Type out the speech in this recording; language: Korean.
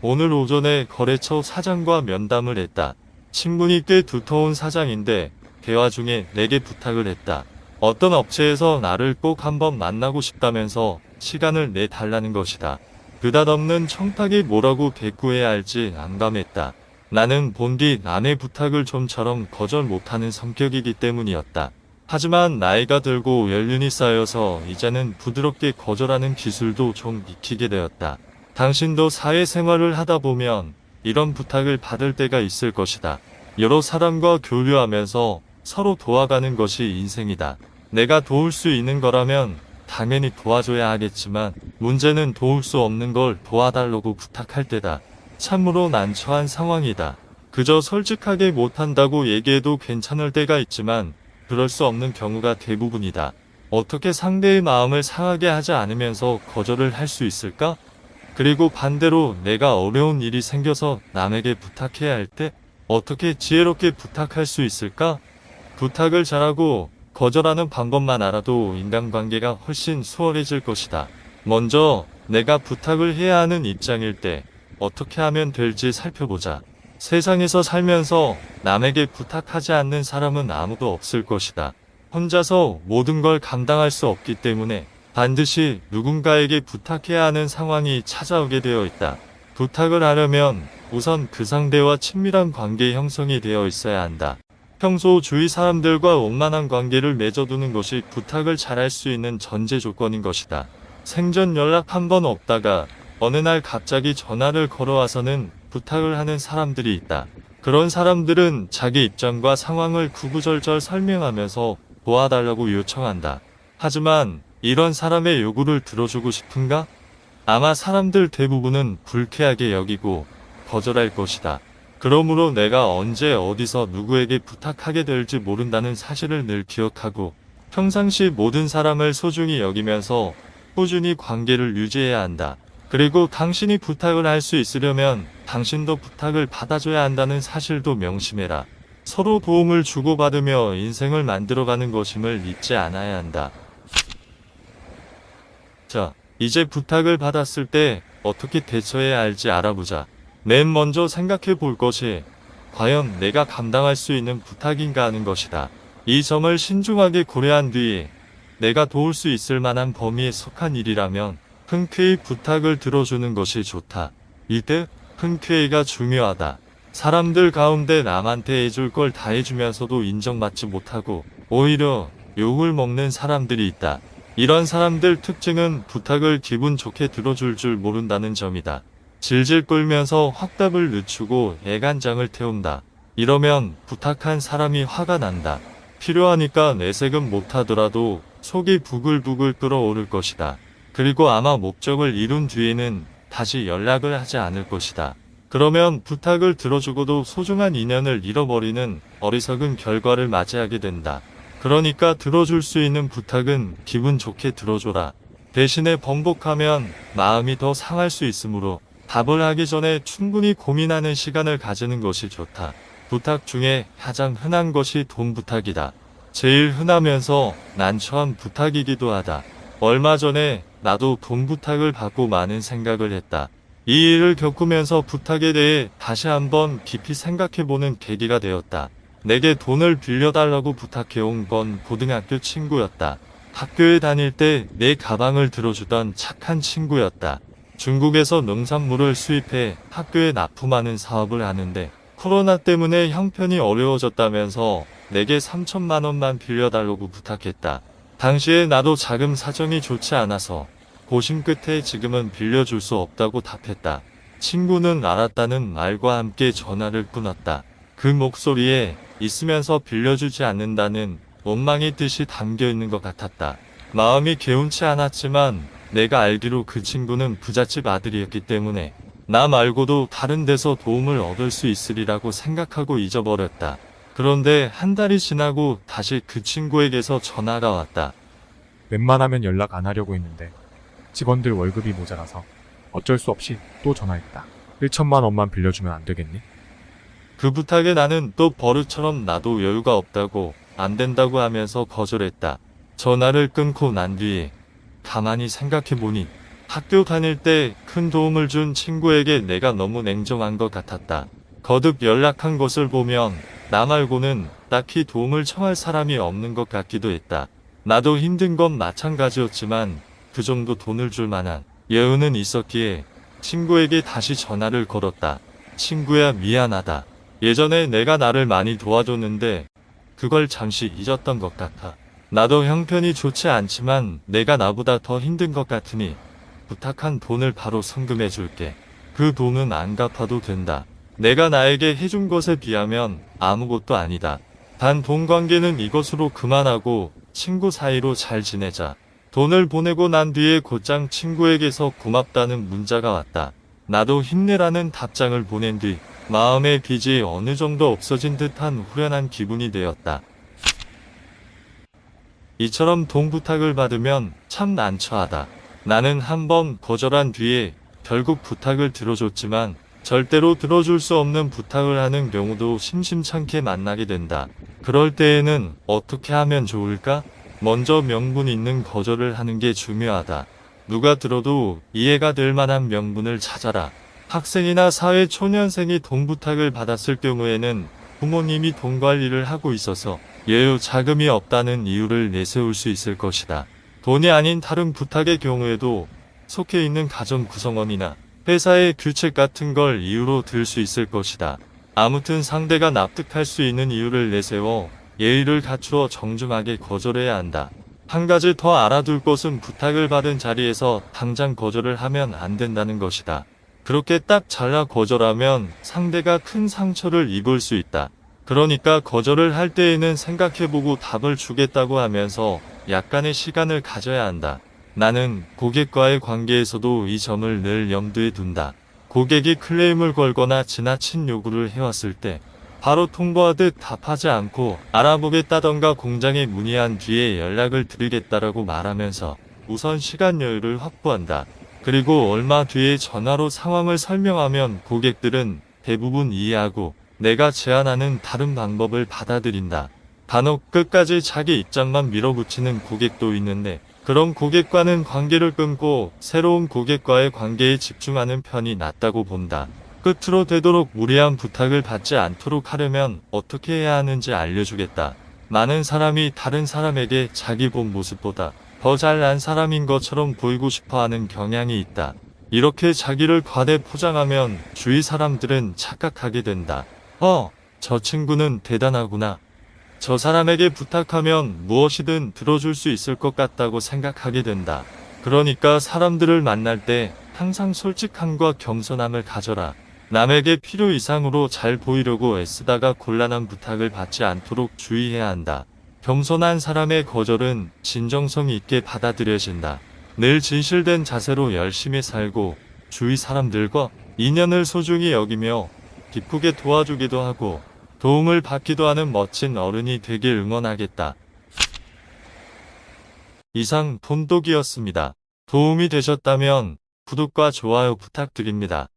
오늘 오전에 거래처 사장과 면담을 했다. 친분이 꽤 두터운 사장인데 대화 중에 내게 부탁을 했다. 어떤 업체에서 나를 꼭 한번 만나고 싶다면서 시간을 내달라는 것이다. 느닷없는 청탁이 뭐라고 대꾸해야 할지 난감했다. 나는 본디 남의 부탁을 좀처럼 거절 못하는 성격이기 때문이었다. 하지만 나이가 들고 연륜이 쌓여서 이제는 부드럽게 거절하는 기술도 좀 익히게 되었다. 당신도 사회생활을 하다 보면 이런 부탁을 받을 때가 있을 것이다. 여러 사람과 교류하면서 서로 도와가는 것이 인생이다. 내가 도울 수 있는 거라면 당연히 도와줘야 하겠지만 문제는 도울 수 없는 걸 도와달라고 부탁할 때다. 참으로 난처한 상황이다. 그저 솔직하게 못한다고 얘기해도 괜찮을 때가 있지만 그럴 수 없는 경우가 대부분이다. 어떻게 상대의 마음을 상하게 하지 않으면서 거절을 할 수 있을까? 그리고 반대로 내가 어려운 일이 생겨서 남에게 부탁해야 할 때 어떻게 지혜롭게 부탁할 수 있을까? 부탁을 잘하고 거절하는 방법만 알아도 인간관계가 훨씬 수월해질 것이다. 먼저 내가 부탁을 해야 하는 입장일 때 어떻게 하면 될지 살펴보자. 세상에서 살면서 남에게 부탁하지 않는 사람은 아무도 없을 것이다. 혼자서 모든 걸 감당할 수 없기 때문에 반드시 누군가에게 부탁해야 하는 상황이 찾아오게 되어 있다. 부탁을 하려면 우선 그 상대와 친밀한 관계 형성이 되어 있어야 한다. 평소 주위 사람들과 원만한 관계를 맺어두는 것이 부탁을 잘할 수 있는 전제 조건인 것이다. 생전 연락 한 번 없다가 어느 날 갑자기 전화를 걸어와서는 부탁을 하는 사람들이 있다. 그런 사람들은 자기 입장과 상황을 구구절절 설명하면서 도와달라고 요청한다. 하지만 이런 사람의 요구를 들어주고 싶은가? 아마 사람들 대부분은 불쾌하게 여기고 거절할 것이다. 그러므로 내가 언제 어디서 누구에게 부탁하게 될지 모른다는 사실을 늘 기억하고 평상시 모든 사람을 소중히 여기면서 꾸준히 관계를 유지해야 한다. 그리고 당신이 부탁을 할 수 있으려면 당신도 부탁을 받아줘야 한다는 사실도 명심해라. 서로 도움을 주고받으며 인생을 만들어가는 것임을 잊지 않아야 한다. 자, 이제 부탁을 받았을 때 어떻게 대처해야 할지 알아보자. 맨 먼저 생각해 볼 것이 과연 내가 감당할 수 있는 부탁인가 하는 것이다. 이 점을 신중하게 고려한 뒤에 내가 도울 수 있을 만한 범위에 속한 일이라면 흔쾌히 부탁을 들어주는 것이 좋다. 이때 흔쾌히가 중요하다. 사람들 가운데 남한테 해줄 걸 다 해주면서도 인정받지 못하고 오히려 욕을 먹는 사람들이 있다. 이런 사람들 특징은 부탁을 기분 좋게 들어줄 줄 모른다는 점이다. 질질 끌면서 확답을 늦추고 애간장을 태운다. 이러면 부탁한 사람이 화가 난다. 필요하니까 내색은 못하더라도 속이 부글부글 끓어오를 것이다. 그리고 아마 목적을 이룬 뒤에는 다시 연락을 하지 않을 것이다. 그러면 부탁을 들어주고도 소중한 인연을 잃어버리는 어리석은 결과를 맞이하게 된다. 그러니까 들어줄 수 있는 부탁은 기분 좋게 들어줘라. 대신에 번복하면 마음이 더 상할 수 있으므로 답을 하기 전에 충분히 고민하는 시간을 가지는 것이 좋다. 부탁 중에 가장 흔한 것이 돈 부탁이다. 제일 흔하면서 난처한 부탁이기도 하다. 얼마 전에 나도 돈 부탁을 받고 많은 생각을 했다. 이 일을 겪으면서 부탁에 대해 다시 한번 깊이 생각해보는 계기가 되었다. 내게 돈을 빌려달라고 부탁해온 건 고등학교 친구였다. 학교에 다닐 때 내 가방을 들어주던 착한 친구였다. 중국에서 농산물을 수입해 학교에 납품하는 사업을 하는데 코로나 때문에 형편이 어려워졌다면서 내게 3천만 원만 빌려달라고 부탁했다. 당시에 나도 자금 사정이 좋지 않아서 고심 끝에 지금은 빌려줄 수 없다고 답했다. 친구는 알았다는 말과 함께 전화를 끊었다. 그 목소리에 있으면서 빌려주지 않는다는 원망의 뜻이 담겨있는 것 같았다. 마음이 개운치 않았지만 내가 알기로 그 친구는 부잣집 아들이었기 때문에 나 말고도 다른 데서 도움을 얻을 수 있으리라고 생각하고 잊어버렸다. 그런데 한 달이 지나고 다시 그 친구에게서 전화가 왔다. 웬만하면 연락 안 하려고 했는데 직원들 월급이 모자라서 어쩔 수 없이 또 전화했다. 1천만 원만 빌려주면 안 되겠니? 그 부탁에 나는 또 버릇처럼 나도 여유가 없다고 안 된다고 하면서 거절했다. 전화를 끊고 난 뒤에 가만히 생각해보니 학교 다닐 때 큰 도움을 준 친구에게 내가 너무 냉정한 것 같았다. 거듭 연락한 것을 보면 나 말고는 딱히 도움을 청할 사람이 없는 것 같기도 했다. 나도 힘든 건 마찬가지였지만 그 정도 돈을 줄 만한 여유는 있었기에 친구에게 다시 전화를 걸었다. 친구야, 미안하다. 예전에 내가 나를 많이 도와줬는데 그걸 잠시 잊었던 것 같아. 나도 형편이 좋지 않지만 내가 나보다 더 힘든 것 같으니 부탁한 돈을 바로 송금해 줄게. 그 돈은 안 갚아도 된다. 내가 나에게 해준 것에 비하면 아무것도 아니다. 단 돈 관계는 이것으로 그만하고 친구 사이로 잘 지내자. 돈을 보내고 난 뒤에 곧장 친구에게서 고맙다는 문자가 왔다. 나도 힘내라는 답장을 보낸 뒤 마음의 빚이 어느 정도 없어진 듯한 후련한 기분이 되었다. 이처럼 돈 부탁을 받으면 참 난처하다. 나는 한번 거절한 뒤에 결국 부탁을 들어줬지만 절대로 들어줄 수 없는 부탁을 하는 경우도 심심찮게 만나게 된다. 그럴 때에는 어떻게 하면 좋을까? 먼저 명분 있는 거절을 하는 게 중요하다. 누가 들어도 이해가 될 만한 명분을 찾아라. 학생이나 사회 초년생이 돈 부탁을 받았을 경우에는 부모님이 돈 관리를 하고 있어서 여유 자금이 없다는 이유를 내세울 수 있을 것이다. 돈이 아닌 다른 부탁의 경우에도 속해 있는 가정 구성원이나 회사의 규칙 같은 걸 이유로 들 수 있을 것이다. 아무튼 상대가 납득할 수 있는 이유를 내세워 예의를 갖추어 정중하게 거절해야 한다. 한 가지 더 알아둘 것은 부탁을 받은 자리에서 당장 거절을 하면 안 된다는 것이다. 그렇게 딱 잘라 거절하면 상대가 큰 상처를 입을 수 있다. 그러니까 거절을 할 때에는 생각해보고 답을 주겠다고 하면서 약간의 시간을 가져야 한다. 나는 고객과의 관계에서도 이 점을 늘 염두에 둔다. 고객이 클레임을 걸거나 지나친 요구를 해왔을 때 바로 통보하듯 답하지 않고 알아보겠다던가 공장에 문의한 뒤에 연락을 드리겠다라고 말하면서 우선 시간 여유를 확보한다. 그리고 얼마 뒤에 전화로 상황을 설명하면 고객들은 대부분 이해하고 내가 제안하는 다른 방법을 받아들인다. 간혹 끝까지 자기 입장만 밀어붙이는 고객도 있는데 그런 고객과는 관계를 끊고 새로운 고객과의 관계에 집중하는 편이 낫다고 본다. 끝으로 되도록 무리한 부탁을 받지 않도록 하려면 어떻게 해야 하는지 알려주겠다. 많은 사람이 다른 사람에게 자기 본 모습보다 더 잘난 사람인 것처럼 보이고 싶어하는 경향이 있다. 이렇게 자기를 과대 포장하면 주위 사람들은 착각하게 된다. 저 친구는 대단하구나. 저 사람에게 부탁하면 무엇이든 들어줄 수 있을 것 같다고 생각하게 된다. 그러니까 사람들을 만날 때 항상 솔직함과 겸손함을 가져라. 남에게 필요 이상으로 잘 보이려고 애쓰다가 곤란한 부탁을 받지 않도록 주의해야 한다. 겸손한 사람의 거절은 진정성 있게 받아들여진다. 늘 진실된 자세로 열심히 살고 주위 사람들과 인연을 소중히 여기며 기쁘게 도와주기도 하고 도움을 받기도 하는 멋진 어른이 되길 응원하겠다. 이상 돈독이었습니다. 도움이 되셨다면 구독과 좋아요 부탁드립니다.